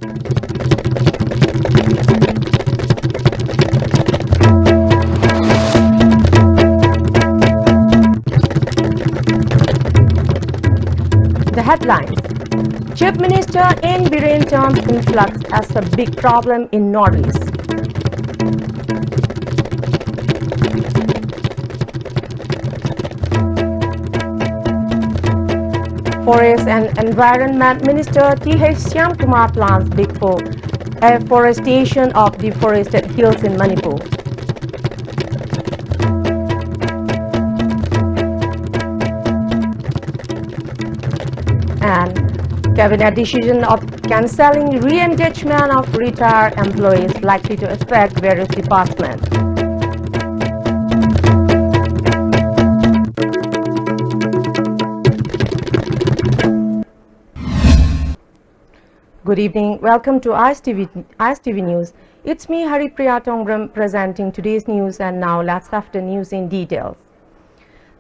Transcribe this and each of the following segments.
The headlines. Chief Minister N. Biren terms influx as a big problem in Northeast. Forest and Environment Minister T.H. Shyamkumar plans big for afforestation of deforested hills in Manipur. And Cabinet decision of cancelling re-engagement of retired employees likely to affect various departments. Good evening. Welcome to ISTV News. It's me, Haripriya Tongram, presenting today's news, and now let's have the news in details.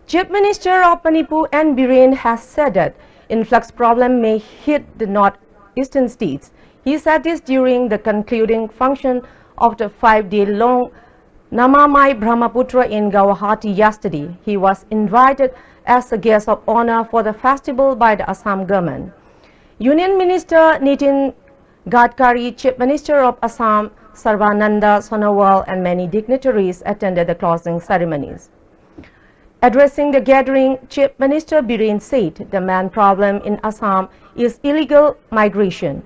Chief Minister of Manipur N. Biren has said that influx problem may hit the northeastern states. He said this during the concluding function of the 5-day-long Namami Brahmaputra in Guwahati yesterday. He was invited as a guest of honor for the festival by the Assam government. Union Minister Nitin Gadkari, Chief Minister of Assam Sarbananda Sonowal, and many dignitaries attended the closing ceremonies. Addressing the gathering, Chief Minister Biren said the main problem in Assam is illegal migration.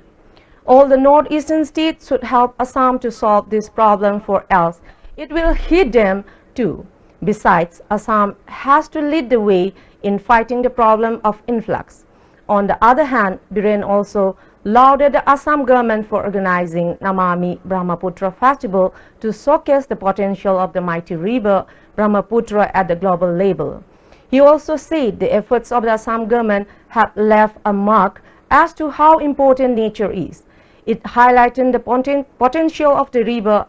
All the northeastern states should help Assam to solve this problem, for else it will hit them too. Besides, Assam has to lead the way in fighting the problem of influx. On the other hand, Biren also lauded the Assam government for organizing Namami Brahmaputra festival to showcase the potential of the mighty river Brahmaputra at the global level. He also said the efforts of the Assam government have left a mark as to how important nature is. It highlighted the potential of the river.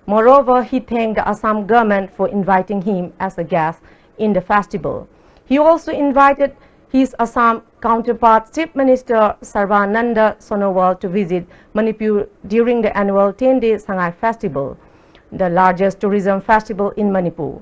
Moreover, he thanked the Assam government for inviting him as a guest in the festival. He also invited his Assam counterpart, Chief Minister Sarbananda Sonowal, to visit Manipur during the annual 10-day Sangai Festival, the largest tourism festival in Manipur.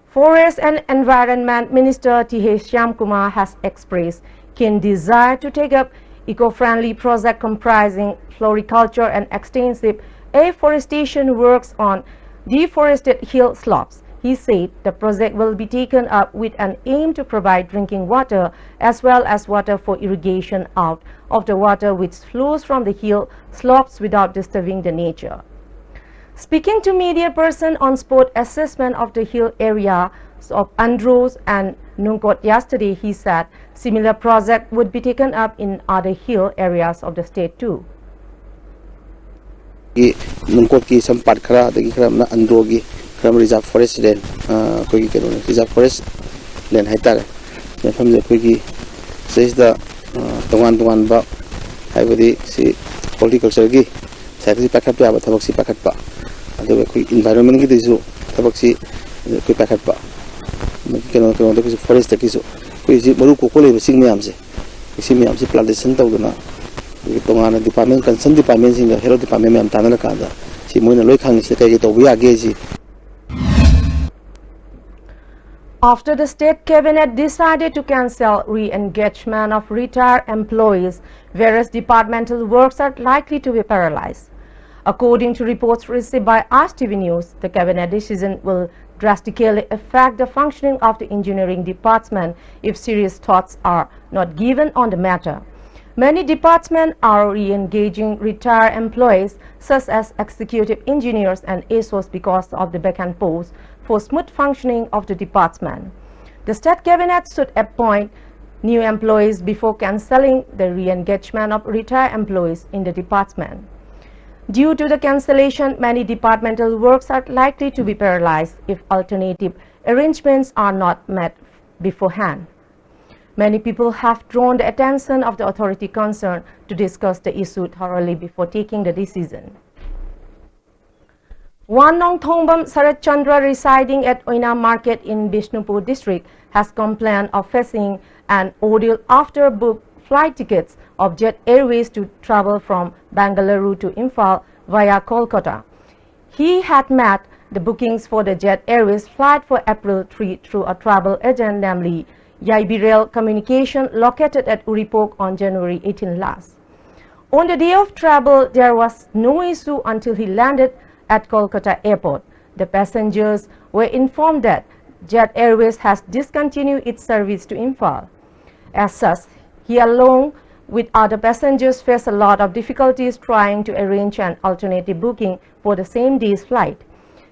Forest and Environment Minister T.H. Shyamkumar has expressed keen desire to take up eco-friendly project comprising floriculture and extensive afforestation works on deforested hill slopes. He said the project will be taken up with an aim to provide drinking water as well as water for irrigation out of the water which flows from the hill slopes without disturbing the nature. Speaking to media person on spot assessment of the hill area of Andros and Nungkot yesterday, he said similar project would be taken up in other hill areas of the state too. Nungkot ki sampat khara dagi khara na Andro gi khara reserve forest land ko gi keno reserve forest land haitare ne famle ko gi says da tongan ba haibadi si horticulture gi sai pakhat pa ba thabak si pakhat pa adu ko environment gi disu thabak si ko pakhat pa keno da ki forest ki so ko ji maru ko le sing myam se plantation tawduna tongana department concern department sing hero department myam tanana kada si moina loi khang se kai to buya ge ji. After the state cabinet decided to cancel re-engagement of retired employees, various departmental works are likely to be paralyzed. According to reports received by ISTV News, the cabinet decision will drastically affect the functioning of the engineering department if serious thoughts are not given on the matter. Many departments are re-engaging retired employees such as executive engineers and ASOs because of the vacant posts for smooth functioning of the department. The state cabinet should appoint new employees before cancelling the re-engagement of retired employees in the department. Due to the cancellation, many departmental works are likely to be paralyzed if alternative arrangements are not met beforehand. Many people have drawn the attention of the authority concerned to discuss the issue thoroughly before taking the decision. Wanong Thongbam Sarat Chandra, residing at Oina Market in Bishnupur district, has complained of facing an ordeal after book flight tickets of Jet Airways to travel from Bangalore to Imphal via Kolkata. He had made the bookings for the Jet Airways flight for April 3 through a travel agent, namely Yaibi Rail Communication, located at Uripok on January 18 last. On the day of travel, there was no issue until he landed at Kolkata Airport. The passengers were informed that Jet Airways has discontinued its service to Imphal. As such, he along with other passengers faced a lot of difficulties trying to arrange an alternative booking for the same day's flight.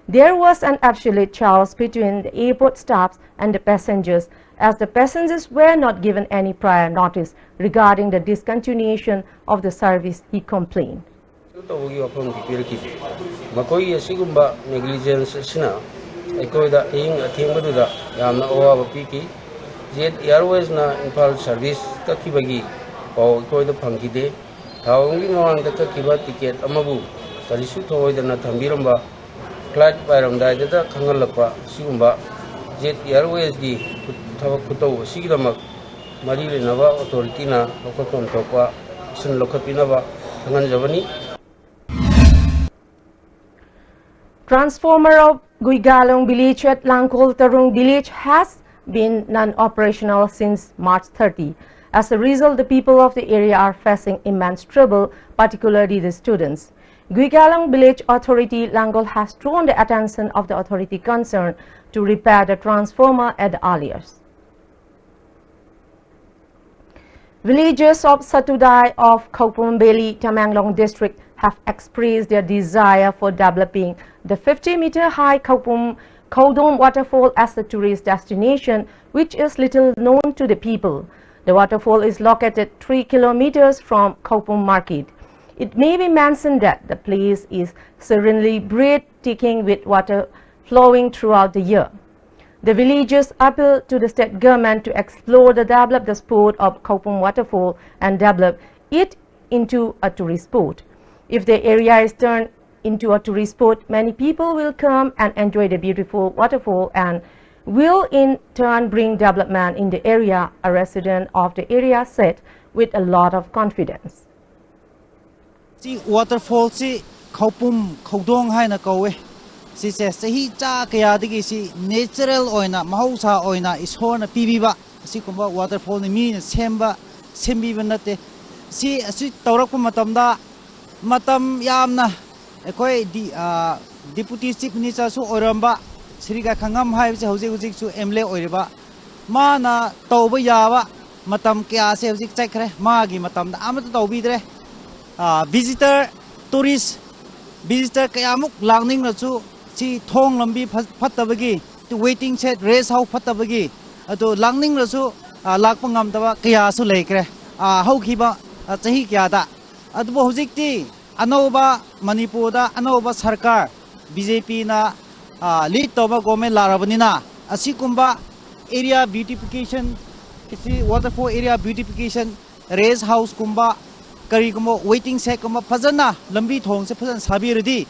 There was an absolute chaos between the airport staffs and the passengers, as the passengers were not given any prior notice regarding the discontinuation of the service, he complained. Jet Airways na Imphal service kakibagi pau koida phangkide thawngi mawang da kakiba ticket amabu tarisu thoida na thambiramba flight pairamdai da khangalakpa sigumba Jet Airways gi thawak khuto sigidamak mari lenaba authority na lokatom thokwa sin lokapinaba thanganjabani. Transformer of Guigalong village at Langkol Tarung village has been non-operational since March 30. As a result, the people of the area are facing immense trouble, particularly the students. Guigalong Village Authority Langkol has drawn the attention of the authority concerned to repair the transformer at the earliest. Villagers of Satudai of Khopum Valley, Tamenglong district have expressed their desire for developing the 50-meter high Khopum Khodom waterfall as a tourist destination, which is little known to the people. The waterfall is located 3 kilometers from Khopum market. It may be mentioned that the place is serenely breathtaking with water flowing throughout the year. The villagers appeal to the state government to explore the develop the sport of Khopum waterfall and develop it into a tourist spot. If the area is turned into a tourist spot, many people will come and enjoy the beautiful waterfall and will in turn bring development in the area, a resident of the area said with a lot of confidence. Si waterfall si Khopum Khodong hai na kawe si se sahi cha kaya digi si natural oina mahausa oina ishor na pibiba si kumba waterfall ni mi na sembiba nate si tawrak pa matam yamna ekoi deputy chief minister su oramba Sriga Khangam hai se hojik su MLA oiriba ma na tawba yawa matam kya se hojik chaikhre ma gi matam da amata tawbi dre visitor tourist visitor kayamuk langning na chu si thong lambi phattabagi to waiting shed race how phattabagi ado langning na chu lakpa ngamdaba kaya su leikre haukiba chahi kya da adu hojik ti Anova Manipur Anova Sarkar BJP na lead toba government larabanina asikumba area beautification isi waterfall area beautification race house kumba kari kumba waiting shed kumba phajana lambi thong se phajan sabiradi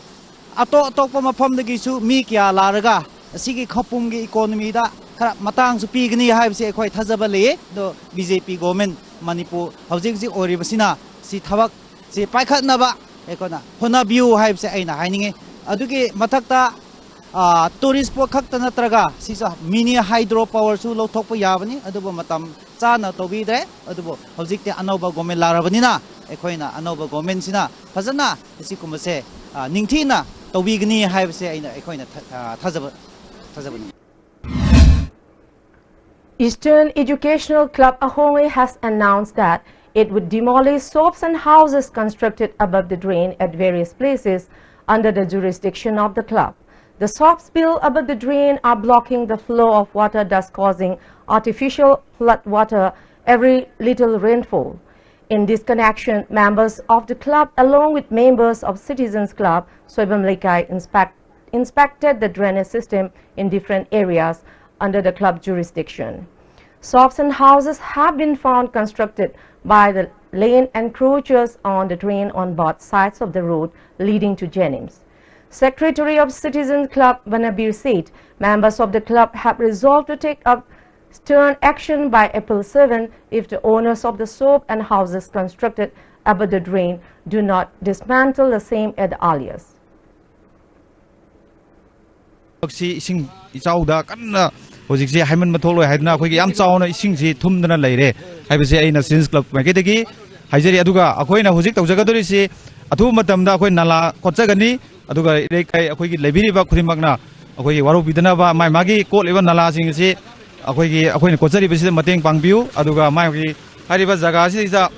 atokpa mafam dagi su mi kya laraga asigi Khopum gi economy da khara matang su pigni haibse ekhoi thajaba le do BJP government Manipur hojik ji oribasina si thabak si paikhatnaba ekona hona view haibse aina haininge adugi mathakta tourist spot khakta natraga sisa mini hydro power su lothokpa yabani adubo matam chana tobidre adubo hojikte anoba government larabanina ekhoina anoba government sina phajana sikumase ningthina tobigni haibse aina ekhoina thajabani. Eastern Educational Club Ahonge has announced that it would demolish shops and houses constructed above the drain at various places under the jurisdiction of the club. The shops built above the drain are blocking the flow of water, thus causing artificial flood water every little rainfall. In this connection, members of the club along with members of Citizens Club Soibam Lekai inspected the drainage system in different areas under the club jurisdiction. Shops and houses have been found constructed by the lane encroachers on the drain on both sides of the road leading to Jennings. Secretary of Citizens Club Vanabir said members of the club have resolved to take up stern action by April 7 if the owners of the shop and houses constructed above the drain do not dismantle the same at the earliest. Ising ichauda kanna hojikse haiman matholo haidna akhoi yam chauna ising si thumdana leire haibase aina Science Club makedagi haijari aduga akhoina hojik tawjagadori si athu matamda akhoi nala khotjagani aduga lekai akhoi gi lebiriba khurimakna akhoi gi waru bidana ba mai magi ko leba nala sing si akhoi khotjari bisi mateng pangbiu aduga mai gi hariba jaga si ja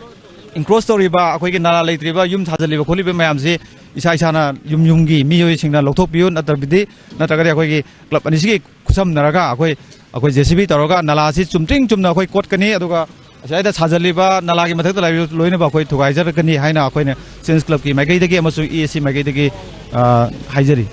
enclosed toriba akhoi gi nala leitriba yum thajaliba kholiba mayam si isa isana yumgi miyoi singna lokthokbiu natabidi natagari akhoi gi club anisigi kusam naraga akhoi JCB taraga nala si chumting chumna akhoi kot kani aduga asaida sajaliba nala gi mathakta lai loina ba akhoi thugaijar kani haina akhoi ne Science Club ki magai dagi amasu ESC magai dagi haijari.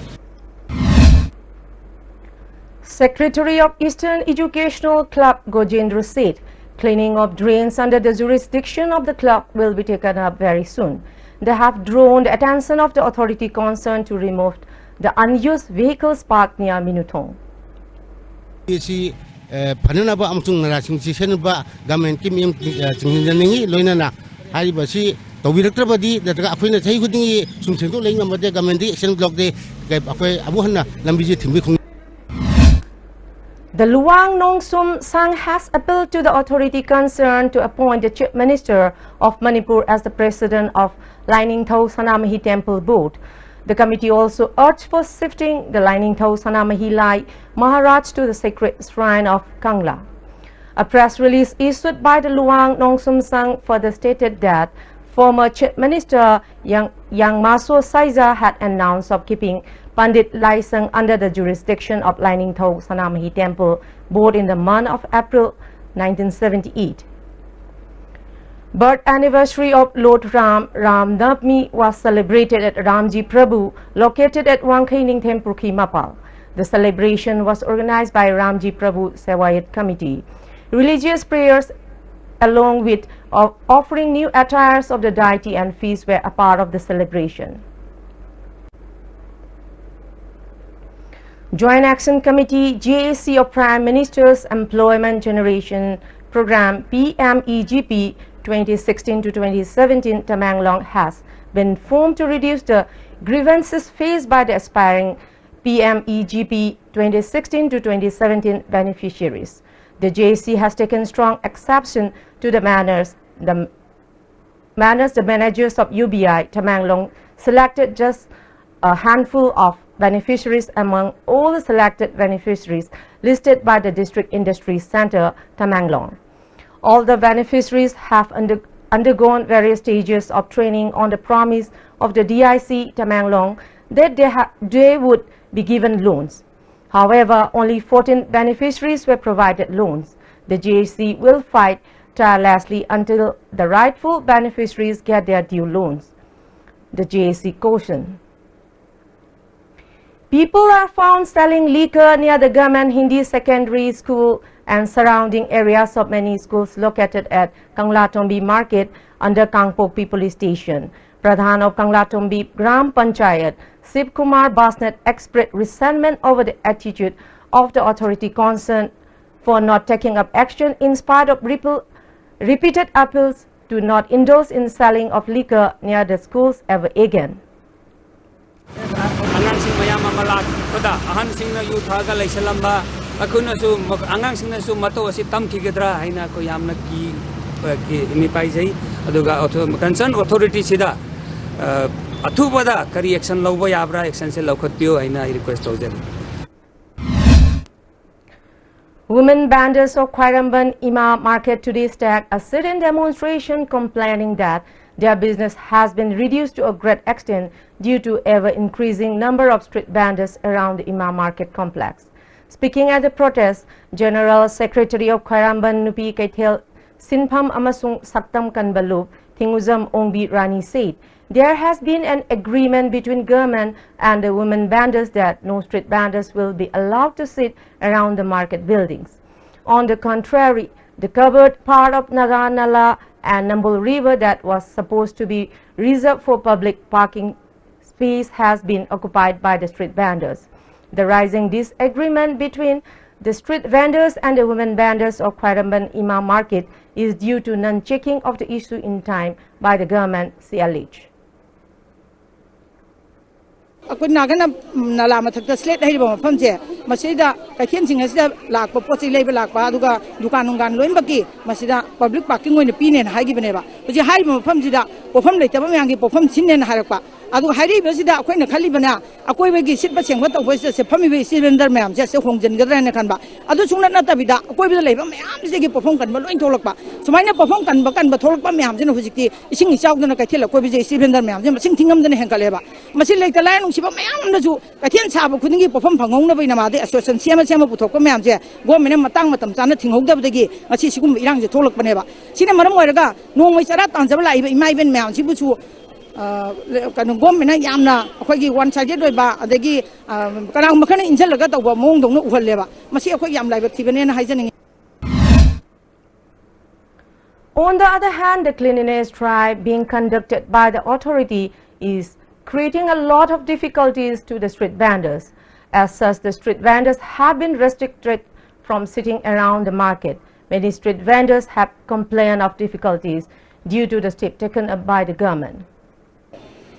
Secretary of Eastern Educational Club Gojendra said cleaning of drains under the jurisdiction of the club will be taken up very soon. They have drawn the attention of the authority concerned to remove the unused vehicles parked near Minutong. Si panana ba amtung narasing si senba government ki miyam jingningi loina na hari ba si tawiratra ba di daga akhoi chai khudingi sumseng to leing namade government di action block de akhoi abu hanna lambi ji thimbi khong. The Luang Nongsum Sang has appealed to the authority concerned to appoint the Chief Minister of Manipur as the President of Lining Thau Sanamahi Temple Board. The committee also urged for shifting the Lining Thau Sanamahi Lai Maharaj to the sacred shrine of Kangla. A press release issued by the Luang Nongsum Sang further stated that former Chief Minister Yang Maso Saiza had announced of keeping Pandit Lai Sang under the jurisdiction of Lining Thau Sanamahi Temple Board in the month of April 1978. Birth anniversary of Lord Ram Navami was celebrated at Ramji Prabhu, located at Wangkhaining Temple, Mapal. The celebration was organized by Ramji Prabhu Sewayat Committee. Religious prayers along with offering new attires of the deity and feasts were a part of the celebration. Joint Action Committee JAC of Prime Minister's Employment Generation Program PMEGP 2016 to 2017 Tamenglong has been formed to reduce the grievances faced by the aspiring PMEGP 2016 to 2017 beneficiaries. The JAC has taken strong exception to the manners the managers of UBI Tamenglong selected just a handful of beneficiaries among all the selected beneficiaries listed by the District Industry Center, Tamenglong. All the beneficiaries have undergone various stages of training on the promise of the DIC Tamenglong that they would be given loans. However, only 14 beneficiaries were provided loans. The JAC will fight tirelessly until the rightful beneficiaries get their due loans. The JAC cautioned. People are found selling liquor near the government Hindi secondary school and surrounding areas of many schools located at Kanglatombi Market under Kangpokpi Police Station. Pradhan of Kanglatombi Gram Panchayat, Sip Kumar Basnet expressed resentment over the attitude of the authority concerned for not taking up action in spite of repeated appeals to not indulge in selling of liquor near the schools ever again. Angangsing mayam malak pada ahansingna yu thaga laisalamba akunnasu angangsingnasu mato asi tamkigedra haina ko yamna ki mi paijai aduga concerned authority sida athubada kari action lawba yabra action se lawkhatpio haina request tawjari. Women vendors of Khairamban Ima Market today staged a sit-in demonstration complaining that their business has been reduced to a great extent due to ever-increasing number of street vendors around the Ima Market complex. Speaking at the protest, General Secretary of Khairamban Nupi Kaithel Sinpham Amasung Saktam Kanbalup Thinguzam Ongbi Rani said there has been an agreement between government and the women vendors that no street vendors will be allowed to sit around the market buildings. On the contrary, the covered part of Naganala and Nambul River that was supposed to be reserved for public parking space has been occupied by the street vendors. The rising disagreement between The street vendors and the women vendors of Khairamban Imam Market is due to non-checking of the issue in time by the government, she alleged. अकुन नागन नाला मथक slate है मफम से मसीदा कैथेन सिंह से लाख पोची लेब लाख दुका दुकान नुगान lion बकी मसीदा public parking ओइन पीने हाइगी बनेबा उजी हाइ मफम सिदा पोफम लेतब म्यांगी पोफम सिन्ने हारकपा अदु हाइरि बसिदा अखोइन खली बना अकोइ बगी सिटबा सेंग तौबो से फमी बे सिलेंडर म्याम से होंजनगद्रा ने खनबा अदु सुंगना नतबिदा अकोइ बे लेबा म्याम से की पोफम कनबा लोइन थोलकपा सुमाइना पोफम कनबा थोलकपा म्याम से हुजिकती इसिंग इचाउदना कैथेल अकोइ बे सिलेंडर म्याम से मसिंग थिंगमदने हेंकलेबा मसि लेक्ता लाइन नुसिबा म्याम नजु कैथेन साब खुदिंगी पोफम फंगौना बैना मादे एसोसिएशन सेम पुथोकपा म्याम से गवर्नमेंट मतंग मतम चाना थिंगौदबदगी ngasi sigum irang je tholakpaneba sine maram oiraga nongmai chara tanjaba laiba imai ben myam sibuchu kanu gomena yamna akhoi one sided oiba adagi kanang makhana injalaga tawba mong dongna uhalleba masi akhoi yam laiba thibane na haijaning. On the other hand, the cleanliness drive being conducted by the authority is creating a lot of difficulties to the street vendors. As such, the street vendors have been restricted from sitting around the market. Many street vendors have complained of difficulties due to the step taken up by the government.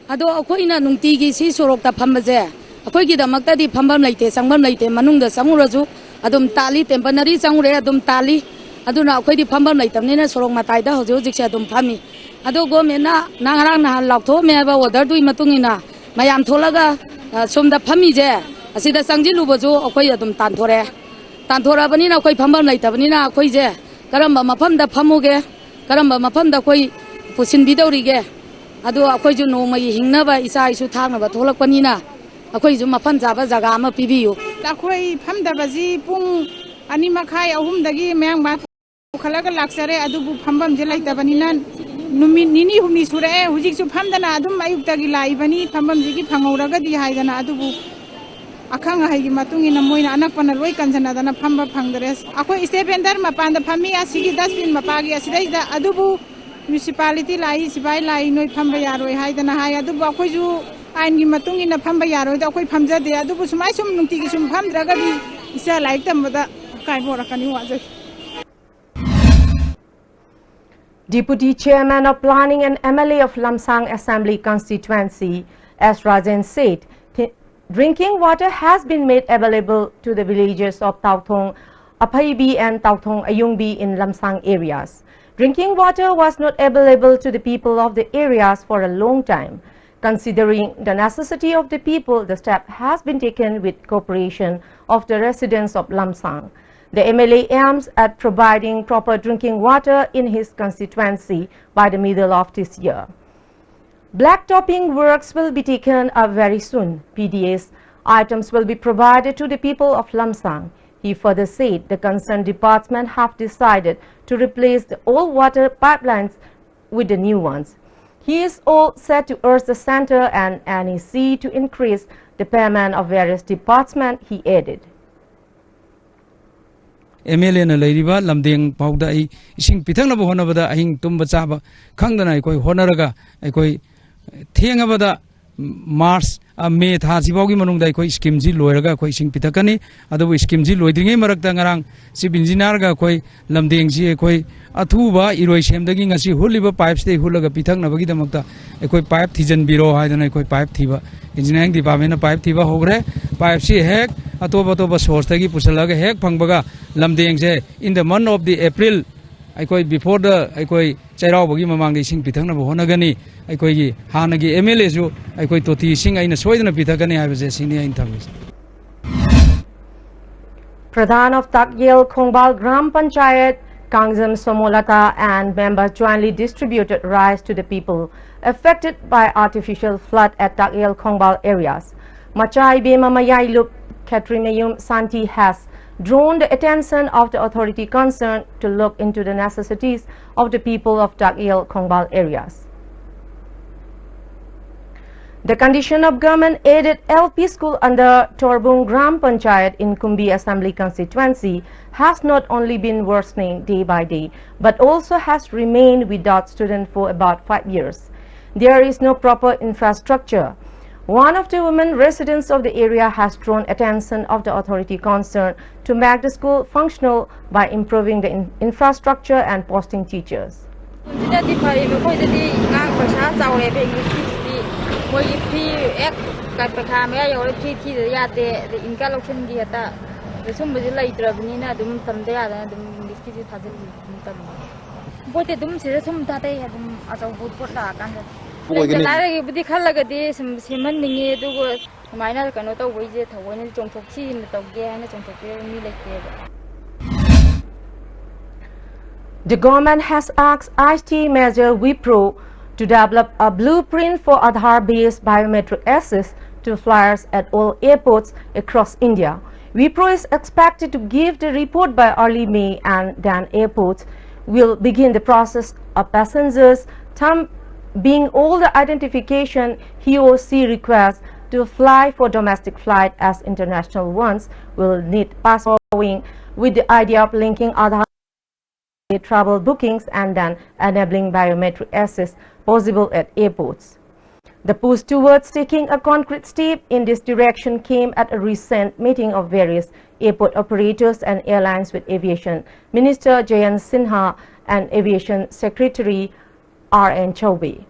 Ado akoi na nungtigi si sorok ta phambaje akoi gi damakta di phambam laite sangbam laite manung da samuraju adum tali temporary sangure adum tali aduna akoi di phambam laitamne na sorok matai da hojo jikse adum phami ado government na nangrang na laktho me ba order dui matungina mayam tholaga somda phami je asida sangji lubojo akoi adum tanthora bani na akoi phambam laitabani na akoi je karamba mafam da phamuge karamba mafam da koi pusin bidorige ado akoi ju no mai hingna ba isa isu thang na ba tholak pani na akoi ju mafan jaba jaga ma pibiyu akoi phamda baji pung ani makhai ahum dagi myang ba khalaga laksare adubu phambam je laitabani na numi nini humni sure hujik su phamdana adum ayuk tagi laibani phambam ji gi phangoraga di haidana adubu akhang hai gi matungi na moina anakpana loi kanjana dana phamba phangdres akoi step vendor mapan da phami asigi dustbin mapagi asidai da adubu municipality lai sibai lai noi phamba yaroi haidana hai adubu akoi ju ain gi matungi na phamba yaroi da akoi phamja de adubu sumai sum nungti gi sum phamdraga di isa lai tambada kai borakani wajai. Deputy Chairman of Planning and MLA of Lamsang Assembly Constituency, S. Rajan said, drinking water has been made available to the villagers of Tauthong Apaibi and Tauthong Ayungbi in Lamsang areas. Drinking water was not available to the people of the areas for a long time. Considering the necessity of the people, the step has been taken with cooperation of the residents of Lamsang. The MLA aims at providing proper drinking water in his constituency by the middle of this year. Blacktopping works will be taken up very soon. PDS items will be provided to the people of Lamsang. He further said the concerned department have decided to replace the old water pipelines with the new ones. He is all set to urge the centre and NEC to increase the payment of various departments, he added. MLA na leiriba lamdeng pauda ai ising pithang na bohona bada ahing tumba chaba khangdana ai koi honaraga ai koi thenga bada March May tha sibaugi manung dai koi scheme ji loiraga koi ising pithakani adu scheme ji loidringe marakta ngarang si binjinar ga koi lamdeng ji koi athuba iroi semdagi ngasi huliba pipes te hulaga pithak na bagi damakta ai koi pipe thijan biro haidana ai koi pipe thiba engineering department na pipe thiba hogre pipe si hek atoba source tagi pusalaga hek phangbaga lamdeng je in the month of the April aikoi before the aikoi chairau bagi mamang de sing pithang na bohona gani aikoi gi hanagi MLA ju aikoi toti sing aina soidana pithagani haibase singni ain thamis. Pradhan of Takyel Khongbal Gram Panchayat Kangzam Somolata and members jointly distributed rice to the people affected by artificial flood at Takyel Khongbal areas. Machai Bema Mayailup Katrinayum Santi has drawn the attention of the authority concerned to look into the necessities of the people of Takyel Khongbal areas. The condition of government-aided LP school under Torbung Gram Panchayat in Kumbi Assembly constituency has not only been worsening day by day, but also has remained without students for about 5 years. There is no proper infrastructure. One of the women residents of the area has drawn attention of the authority concerned to make the school functional by improving the infrastructure and posting teachers. The government has asked ICT major Wipro to develop a blueprint for Aadhaar-based biometric access to flyers at all airports across India. Wipro is expected to give the report by early May, and then airports will begin the process of passengers being all the identification he or she requires to fly for domestic flight, as international ones will need passport, with the idea of linking Aadhaar travel bookings and then enabling biometric access possible at airports. The push towards taking a concrete step in this direction came at a recent meeting of various airport operators and airlines with Aviation Minister Jayant Sinha and Aviation Secretary R.N. Chaubey.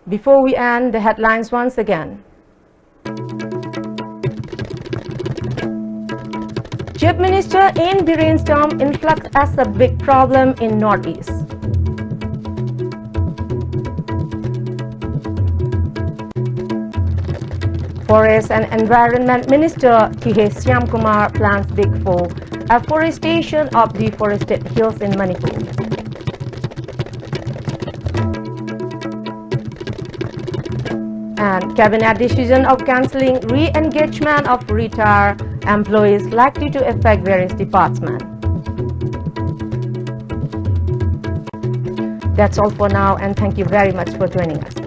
Before we end, the headlines once again. Chief Minister N. Birren's term influx as a big problem in Northeast. Forest and Environment Minister T.H. Shyamkumar plans big for afforestation of deforested hills in Manipur. And Cabinet decision of cancelling re-engagement of retired employees likely to affect various departments. That's all for now, and thank you very much for joining us.